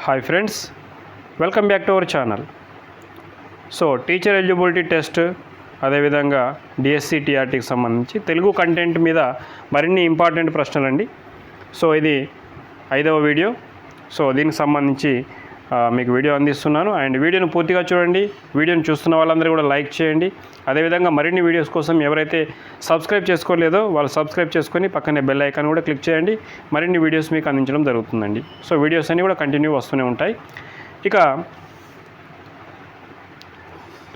Hi friends, welcome back to our channel. So teacher eligibility test అదేవిధంగా DSC టీఆర్టీకి సంబంధించి Telugu content మీద మరిన్ని important ప్రశ్నలు అండి. సో ఇది 5వ వీడియో. సో దీనికి సంబంధించి మీకు వీడియో అందిస్తున్నాను. అండ్ వీడియోను పూర్తిగా చూడండి. వీడియోని చూస్తున్న వాళ్ళందరూ కూడా లైక్ చేయండి. అదేవిధంగా మరిన్ని వీడియోస్ కోసం ఎవరైతే సబ్స్క్రైబ్ చేసుకోలేదో వాళ్ళు సబ్స్క్రైబ్ చేసుకొని పక్కనే బెల్ ఐకాన్ కూడా క్లిక్ చేయండి. మరిన్ని వీడియోస్ మీకు అందించడం జరుగుతుందండి. సో వీడియోస్ అన్నీ కూడా కంటిన్యూ వస్తూనే ఉంటాయి. ఇక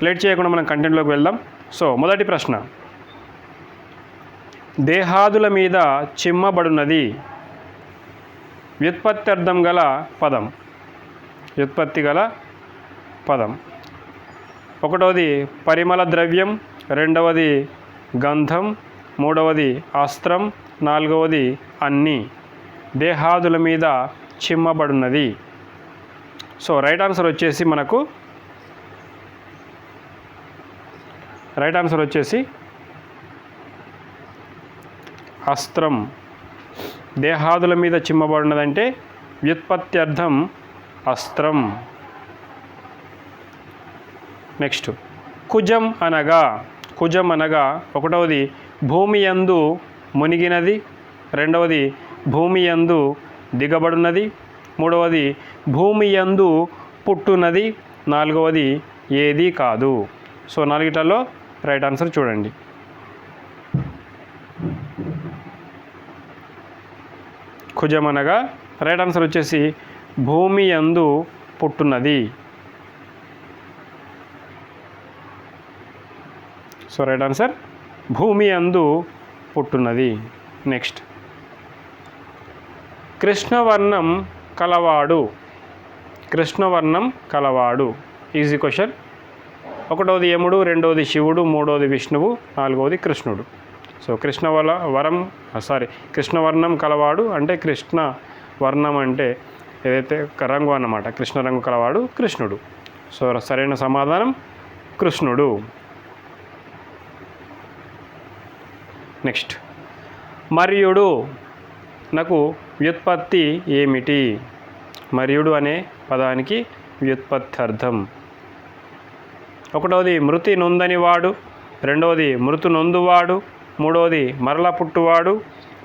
లేట్ చేయకుండా మనం కంటెంట్లోకి వెళ్దాం. సో మొదటి ప్రశ్న, దేహాదుల మీద చిమ్మబడున్నది వ్యుత్పత్త్యర్థం గల పదం. వ్యుత్పత్తి గల పదం. ఒకటవది పరిమళ ద్రవ్యం, రెండవది గంధం, మూడవది అస్త్రం, నాలుగవది అన్ని. దేహాదుల మీద చిమ్మబడున్నది. సో రైట్ ఆన్సర్ వచ్చేసి అస్త్రం. దేహాదుల మీద చిమ్మబడినదంటే వ్యుత్పత్త్యర్థం అస్త్రం. నెక్స్ట్, కుజం అనగా ఒకటవది భూమి యందు మునిగినది, రెండవది భూమి యందు దిగబడినది, మూడవది భూమి యందు పుట్టునది, నాలుగవది ఏది కాదు. సో నాలుగిట్లలో రైట్ ఆన్సర్ చూడండి. కుజం అనగా రైట్ ఆన్సర్ వచ్చేసి భూమి యందు పుట్టున్నది. సో రైట్ ఆన్సర్ భూమి యందు పుట్టున్నది. నెక్స్ట్, కృష్ణవర్ణం కలవాడు. Easy question. ఒకటవది యముడు, రెండవది శివుడు, మూడవది విష్ణువు, నాలుగవది కృష్ణుడు. సో కృష్ణవర్ణం కలవాడు అంటే కృష్ణ వర్ణం అంటే ఏదైతే రంగు అన్నమాట. కృష్ణ రంగు కలవాడు కృష్ణుడు. సో సరైన సమాధానం కృష్ణుడు. నెక్స్ట్, మర్యుడు నాకు వ్యుత్పత్తి ఏమిటి? మర్యుడు అనే పదానికి వ్యుత్పత్త్యర్థం. ఒకటవది మృతి నొందనివాడు, రెండవది మృతు నొందువాడు, మూడవది మరల పుట్టువాడు,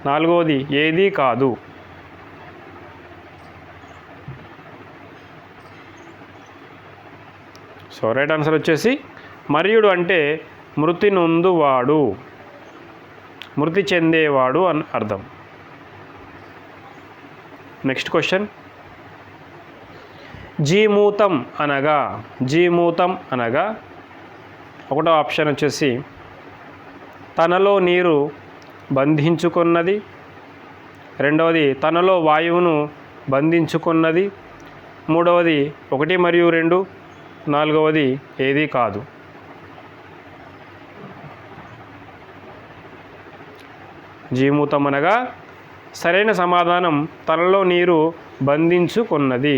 నాలుగవది ఏదీ కాదు. సో రైట్ ఆన్సర్ వచ్చేసి మర్యుడు అంటే మృతి నొందువాడు, మృతి చెందేవాడు అని అర్థం. నెక్స్ట్ క్వశ్చన్, జీమూతం అనగా ఒకటో ఆప్షన్ వచ్చేసి తనలో నీరు బంధించుకున్నది, రెండవది తనలో వాయువును బంధించుకున్నది, మూడవది 1 మరియు 2, నాలుగవది ఏదీ కాదు. జీమూతం అనగా సరైన సమాధానం తనలో నీరు బంధించుకున్నది.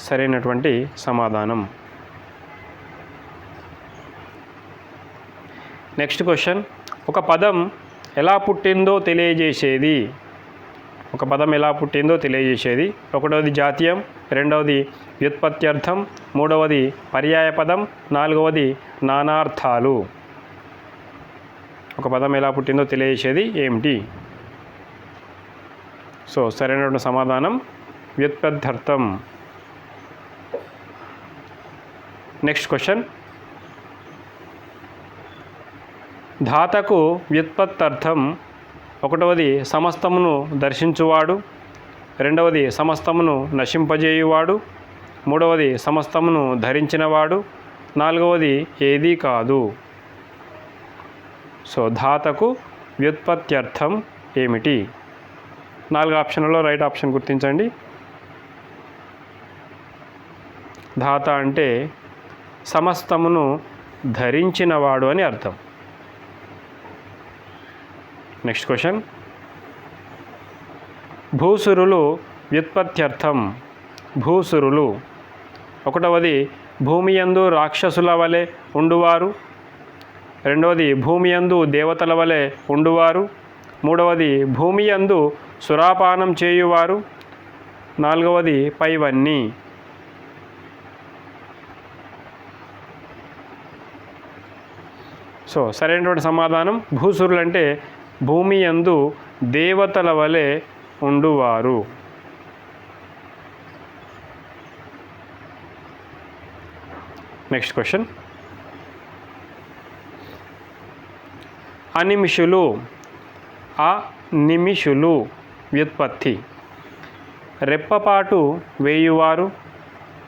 సరైనటువంటి సమాధానం. నెక్స్ట్ క్వశ్చన్, ఒక పదం ఎలా పుట్టిందో తెలియజేసేది. ఒకటవది జాతీయం, రెండవది వ్యుత్పత్త్యర్థం, మూడవది పర్యాయ పదం, నాలుగవది నానార్థాలు. ఒక పదం ఎలా పుట్టిందో తెలియజేసేది ఏమిటి? సో సరైనటువంటి సమాధానం వ్యుత్పత్త్యర్థం. Next question, ధాతకు వ్యుత్పత్త్యర్థం. ఒకటవది సమస్తమును దర్శించువాడు, రెండవది సమస్తమును నశింపజేయువాడు, మూడవది సమస్తమును ధరించినవాడు, నాలుగవది ఏదీ కాదు. సో ధాతకు వ్యుత్పత్త్యర్థం ఏమిటి? 4 ఆప్షన్లలో రైట్ ఆప్షన్ గుర్తించండి. ధాత అంటే సమస్తమును ధరించినవాడు అని అర్థం. Next question, భూసురులు వ్యుత్పత్త్యర్థం. ఒకటవది భూమి యందు రాక్షసుల వలె ఉండువారు, రెండవది భూమి యందు దేవతల వలె ఉండువారు, మూడవది భూమి యందు సురాపానం చేయువారు, నాలుగవది పైవన్నీ. సో సరైనటువంటి సమాధానం భూసురులు అంటే భూమి యందు దేవతల వలె ఉండువారు. Next question. అనిమిషులు, అనిమిషులు వ్యుత్పత్తి. రెప్పపాటు వేయువారు,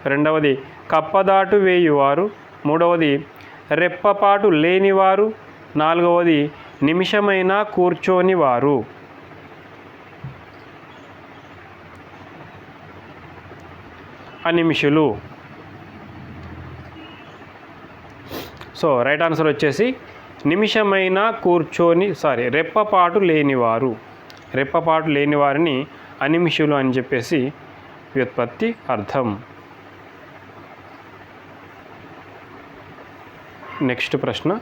రెండవది కప్పదాటు వేయువారు, మూడవది రెప్పపాటు లేనివారు, నాలుగవది నిమిషమైనా కూర్చోని వారు. అనిమిషులు. సో రైట్ ఆన్సర్ వచ్చేసి నిమిషమైనా కూర్చొని రెప్పపాటు లేనివారు. రెప్పపాటు లేని వారిని అనిమిషులు అని చెప్పేసి వ్యుత్పత్తి అర్థం. నెక్స్ట్ ప్రశ్న.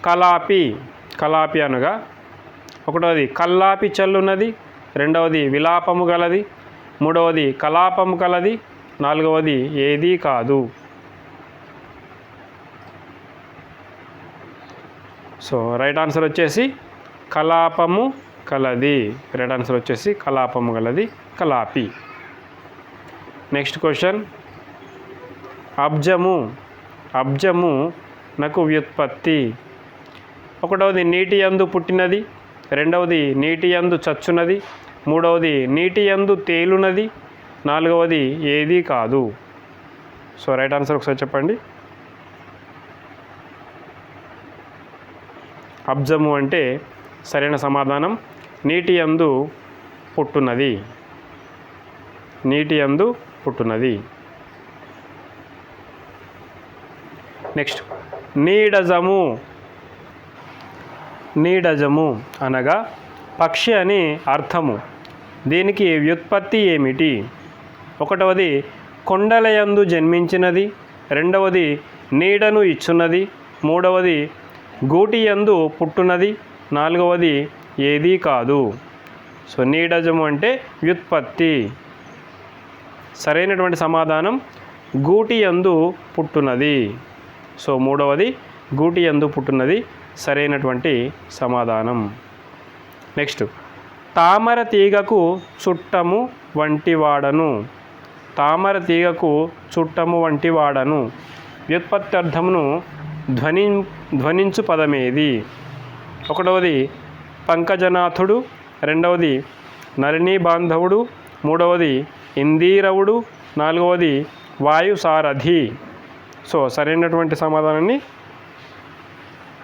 కలాపి. కలాపి అనగా ఒకటవది కల్లాపి చల్లున్నది, రెండవది విలాపము గలది, మూడవది కలాపము కలది, నాలుగవది ఏదీ కాదు. సో రైట్ ఆన్సర్ వచ్చేసి కలాపము కలది. రైట్ ఆన్సర్ వచ్చేసి కలాపము గలది, కలాపి. Next question. అబ్జము. అబ్జము నకు వ్యుత్పత్తి. ఒకటవది నీటి యందు పుట్టినది, రెండవది నీటి యందు చచ్చునది, మూడవది నీటి యందు తేలునది, నాలుగవది ఏదీ కాదు. సో రైట్ ఆన్సర్ ఒకసారి చెప్పండి. అబ్జము అంటే సరైన సమాధానం నీటి యందు పుట్టున్నది. నీటి యందు పుట్టున్నది. నెక్స్ట్. నీడజము. నీడజము అనగా పక్షి అని అర్థము. దీనికి వ్యుత్పత్తి ఏమిటి? ఒకటవది కొండలయందు జన్మించినది, రెండవది నీడను ఇచ్చున్నది, మూడవది గూటి యందు పుట్టున్నది, నాలుగవది ఏదీ కాదు. సో నీడజము అంటే వ్యుత్పత్తి. సరైనటువంటి సమాధానం గూటి యందు పుట్టున్నది. సో మూడవది గూటి యందు పుట్టున్నది సరైనటువంటి సమాధానం. నెక్స్ట్. తామర తీగకు చుట్టము వంటి వాడను. తామర తీగకు చుట్టము వంటి వాడను వ్యుత్పత్త్యర్థమును ధ్వనించు పదమేది? ఒకటవది పంకజనాథుడు, రెండవది నళినీ బాంధవుడు, మూడవది ఇందీరవుడు, నాలుగవది వాయుసారథి. సో సరైనటువంటి సమాధానాన్ని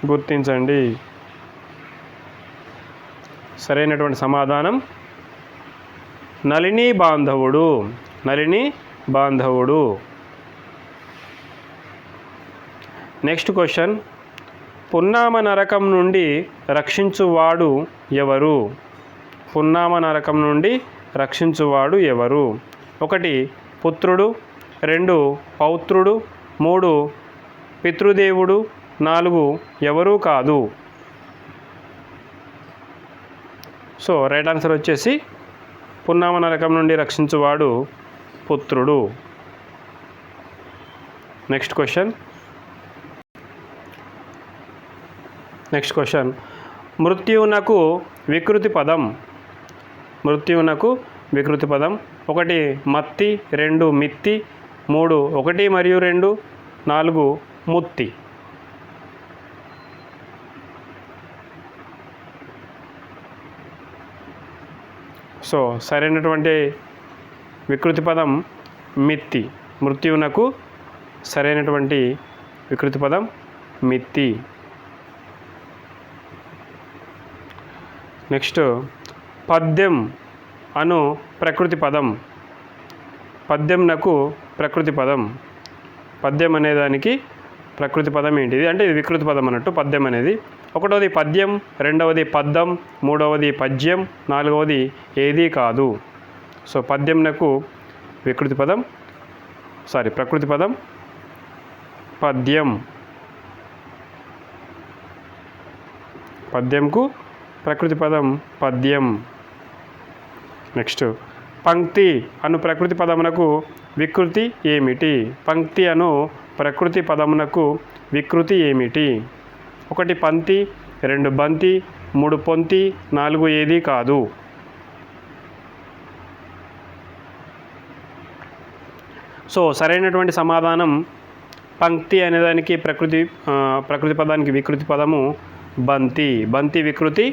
గుర్తించండి. సరైనటువంటి సమాధానం నళినీ బాంధవుడు. నళినీ బాంధవుడు. Next question. పున్నామ నరకం నుండి రక్షించువాడు ఎవరు? పున్నామ నరకం నుండి రక్షించువాడు ఎవరు? ఒకటి పుత్రుడు, రెండు పౌత్రుడు, మూడు పితృదేవుడు, నాలుగు ఎవరూ కాదు. సో రైట్ ఆన్సర్ వచ్చేసి పున్నామ నరకం నుండి రక్షించువాడు పుత్రుడు. Next question. Next question. మృత్యువునకు వికృతి పదం. మృత్యువునకు వికృతి పదం. ఒకటి మత్తి, రెండు మిత్తి, మూడు ఒకటి మరియు రెండు, నాలుగు ముత్తి. సో సరైనటువంటి వికృతి పదం మిత్తి. మృత్యువునకు సరైనటువంటి వికృతి పదం మిత్తి. నెక్స్ట్. పద్యం అను ప్రకృతి పదం. పద్యంనకు ప్రకృతి పదం. పద్యం అనేదానికి ప్రకృతి పదం ఏంటిది అంటే ఇది వికృతి పదం అన్నట్టు పద్యం అనేది. ఒకటవది పద్యం, రెండవది పద్దం, మూడవది పద్యం, నాలుగవది ఏదీ కాదు. సో పద్యంనకు వికృతి పదం ప్రకృతి పదం పద్యం. పద్యంకు ప్రకృతి పదం పద్యం. నెక్స్ట్ పంక్తి అను ప్రకృతి పదమునకు వికృతి ఏమిటి? పంక్తి అను ప్రకృతి పదమునకు వికృతి ఏమిటి? 1 పంక్తి, 2 బంతి, 3 పొంతి, 4 ఏది కాదు. సో సరైనటువంటి సమాధానం పంక్తి అనేదానికి ప్రకృతి పదానికి వికృతి పదము బంతి. బంతి వికృతి,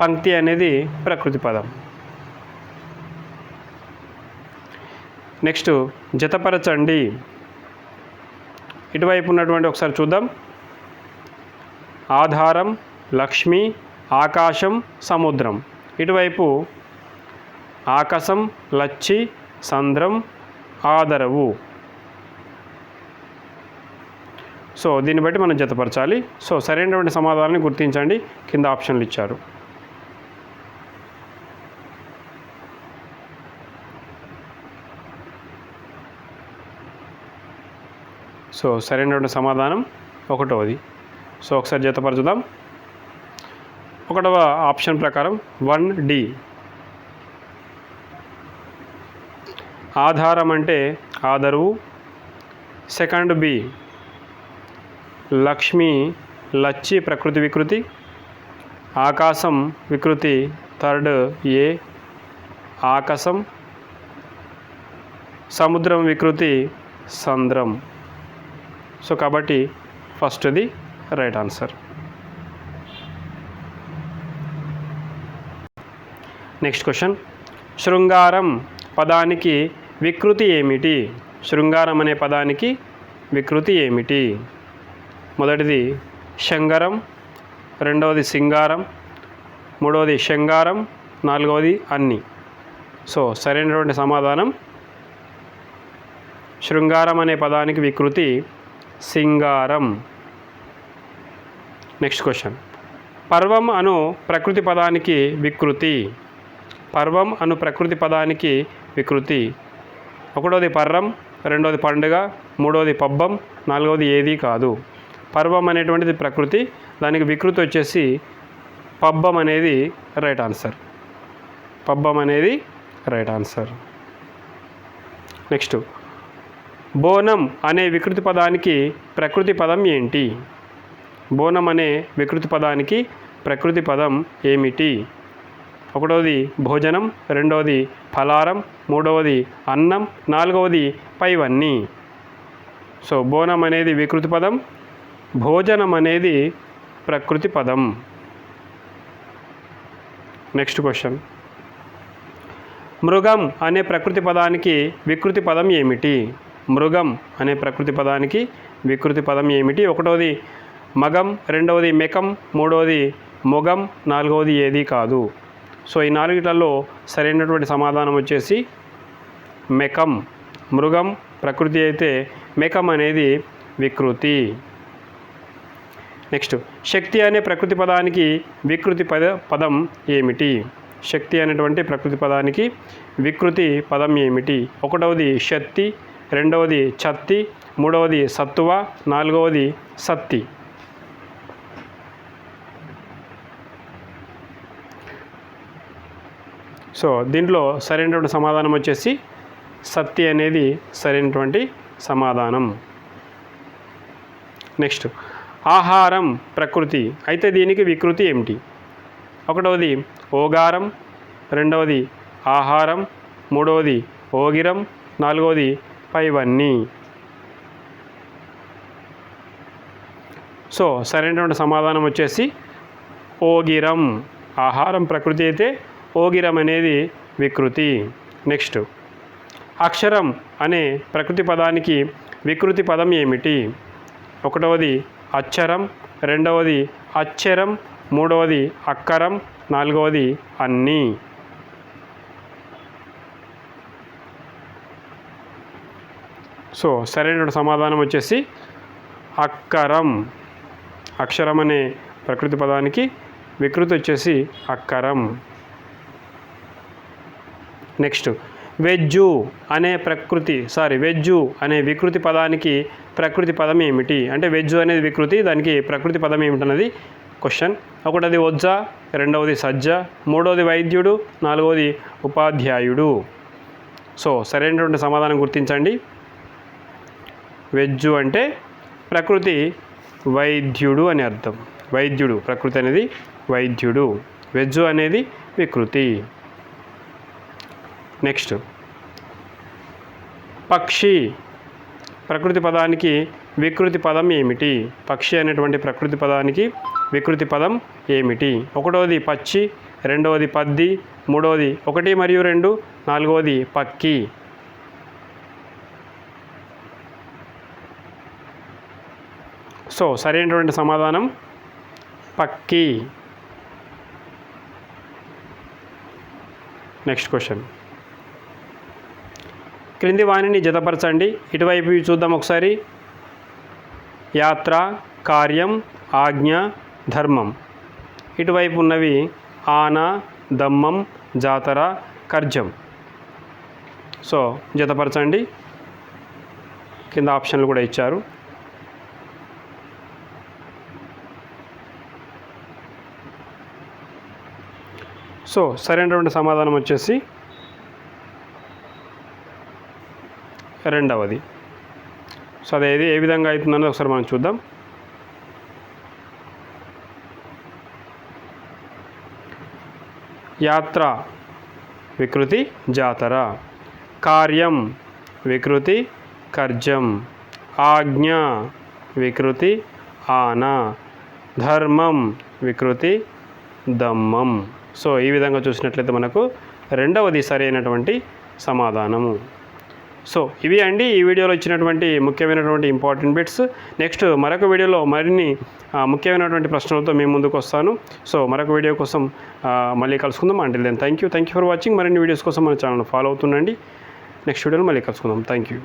పంక్తి అనేది ప్రకృతి పదం. నెక్స్ట్ జతపరచండి. ఇటువైపు ఉన్నటువంటి ఒకసారి చూద్దాం. ఆధారం, లక్ష్మి, ఆకాశం, సముద్రం. ఇటువైపు ఆకాశం, లచ్చి, సంద్రం, ఆదరవు. సో దీన్ని బట్టి మనం జతపరచాలి. సో సరైనటువంటి సమాధానాన్ని గుర్తించండి. కింద ఆప్షన్లు ఇచ్చారు. సో సరైనటువంటి సమాధానం 1వది. సో ఒకసారి జతపరచుదాం. 1వ ఆప్షన్ ప్రకారం 1D. ఆధారం అంటే ఆదరువు. 2nd B లక్ష్మి, లచ్చి ప్రకృతి వికృతి. ఆకాశం వికృతి. 3rd A ఆకాశం. సముద్రం వికృతి, సంద్రం. సో కాబట్టి ఫస్ట్ది రైట్ ఆన్సర్. Next question. శృంగారం పదానికి వికృతి ఏమిటి? శృంగారం అనే పదానికి వికృతి ఏమిటి? మొదటిది శంగరం, 2వది సింగారం, 3వది శంగారం, 4వది అన్ని. సో సరైనటువంటి సమాధానం శృంగారం అనే పదానికి వికృతి సింగారం. Next question. పర్వం అను ప్రకృతి పదానికి వికృతి. పర్వం అను ప్రకృతి పదానికి వికృతి. 1వది పర్రం, 2వది పండుగ, 3వది పబ్బం, 4వది ఏది కాదు. పర్వం అనేటువంటిది ప్రకృతి, దానికి వికృతి వచ్చేసి పబ్బం అనేది రైట్ ఆన్సర్. పబ్బం అనేది రైట్ ఆన్సర్. నెక్స్ట్. బోనం అనే వికృతి పదానికి ప్రకృతి పదం ఏంటి? బోనం అనే వికృతి పదానికి ప్రకృతి పదం ఏమిటి? 1వది భోజనం, 2వది ఫలారం, 3వది అన్నం, 4వది పైవన్నీ. సో బోనం అనేది వికృతి పదం, భోజనం అనేది ప్రకృతి పదం. Next question. మృగం అనే ప్రకృతి పదానికి వికృతి పదం ఏమిటి? మృగం అనే ప్రకృతి పదానికి వికృతి పదం ఏమిటి? 1వది మగం, 2వది మెకం, 3వది మొగం, 4వది ఏది కాదు. సో ఈ 4లలో సరైనటువంటి సమాధానం వచ్చేసి మెకం. మృగం ప్రకృతి అయితే మెకం అనేది వికృతి. నెక్స్ట్. శక్తి అనే ప్రకృతి పదానికి వికృతి పదం ఏమిటి? శక్తి అనేటువంటి ప్రకృతి పదానికి వికృతి పదం ఏమిటి? 1వది శక్తి, 2వది చత్తి, 3వది సత్తువ, 4వది సత్తి. సో దీంట్లో సరైనటువంటి సమాధానం వచ్చేసి సత్తి అనేది సరైనటువంటి సమాధానం. నెక్స్ట్. ఆహారం ప్రకృతి అయితే దీనికి వికృతి ఏమిటి? 1వది ఓగారం, 2వది ఆహారం, 3వది ఓగిరం, 4వది పైవన్నీ. సో సరైనటువంటి సమాధానం వచ్చేసి ఓగిరం. ఆహారం ప్రకృతి అయితే ఓగిరం అనేది వికృతి. నెక్స్ట్. అక్షరం అనే ప్రకృతి పదానికి వికృతి పదం ఏమిటి? 1వది అచ్చరం, 2వది అచ్చరం, 3వది అక్కరం, 4వది అన్ని. సో సరైన సమాధానం వచ్చేసి అక్కరం. అక్షరం అనే ప్రకృతి పదానికి వికృతి వచ్చేసి అక్కరం. నెక్స్ట్. వెజ్జు అనే వెజ్జు అనే వికృతి పదానికి ప్రకృతి పదం ఏమిటి? అంటే వెజ్జు అనేది వికృతి, దానికి ప్రకృతి పదం ఏమిటన్నది క్వశ్చన్. ఒకటోది వజ్జ, రెండవది సజ్జ, మూడవది వైద్యుడు, నాలుగవది ఉపాధ్యాయుడు. సో సరైనటువంటి సమాధానం గుర్తించండి. వెజ్జు అంటే ప్రకృతి, వైద్యుడు అని అర్థం. వైద్యుడు, ప్రకృతి అనేది వైద్యుడు, వెజ్జు అనేది వికృతి. నెక్స్ట్ పక్షి, ప్రకృతి పదానికి వికృతి పదం ఏమిటి? పక్షి అనేటువంటి ప్రకృతి పదానికి వికృతి పదం ఏమిటి? ఒకటవది పచ్చి, రెండవది పద్ది, మూడవది 1 మరియు 2, నాలుగవది పక్కి. సో సరైనటువంటి సమాధానం పక్కి. Next question. క్రింది వాణిని జతపరచండి. ఇటువైపు చూద్దాం ఒకసారి. యాత్ర, కార్యం, ఆజ్ఞ, ధర్మం. ఇటువైపు ఉన్నవి ఆన, దమ్మం, జాతర, కర్జం. సో జతపరచండి. కింద ఆప్షన్లు కూడా ఇచ్చారు. సో సరైనటువంటి సమాధానం వచ్చేసి రెండవది. సో అదేది ఏ విధంగా అవుతుందన్నది ఒకసారి మనం చూద్దాం. యాత్ర వికృతి జాతర, కార్యం వికృతి కర్జం, ఆజ్ఞ వికృతి ఆన, ధర్మం వికృతి దమ్మం. సో ఈ విధంగా చూసినట్లయితే మనకు రెండవది సరైనటువంటి సమాధానము. సో ఇవి అండి ఈ వీడియోలో ఇచ్చినటువంటి ముఖ్యమైనటువంటి ఇంపార్టెంట్ బిట్స్. నెక్స్ట్ మరొక వీడియోలో మరిన్ని ముఖ్యమైనటువంటి ప్రశ్నలతో మేము ముందుకు వస్తాను. సో మరొక వీడియో కోసం మళ్ళీ కలుసుకుందాం. Until then thank you for watching. మరిన్ని వీడియోస్ కోసం మన ఛానల్ ఫాలో అవుతుండండి. నెక్స్ట్ వీడియోలో మళ్ళీ కలుసుకుందాం. Thank you.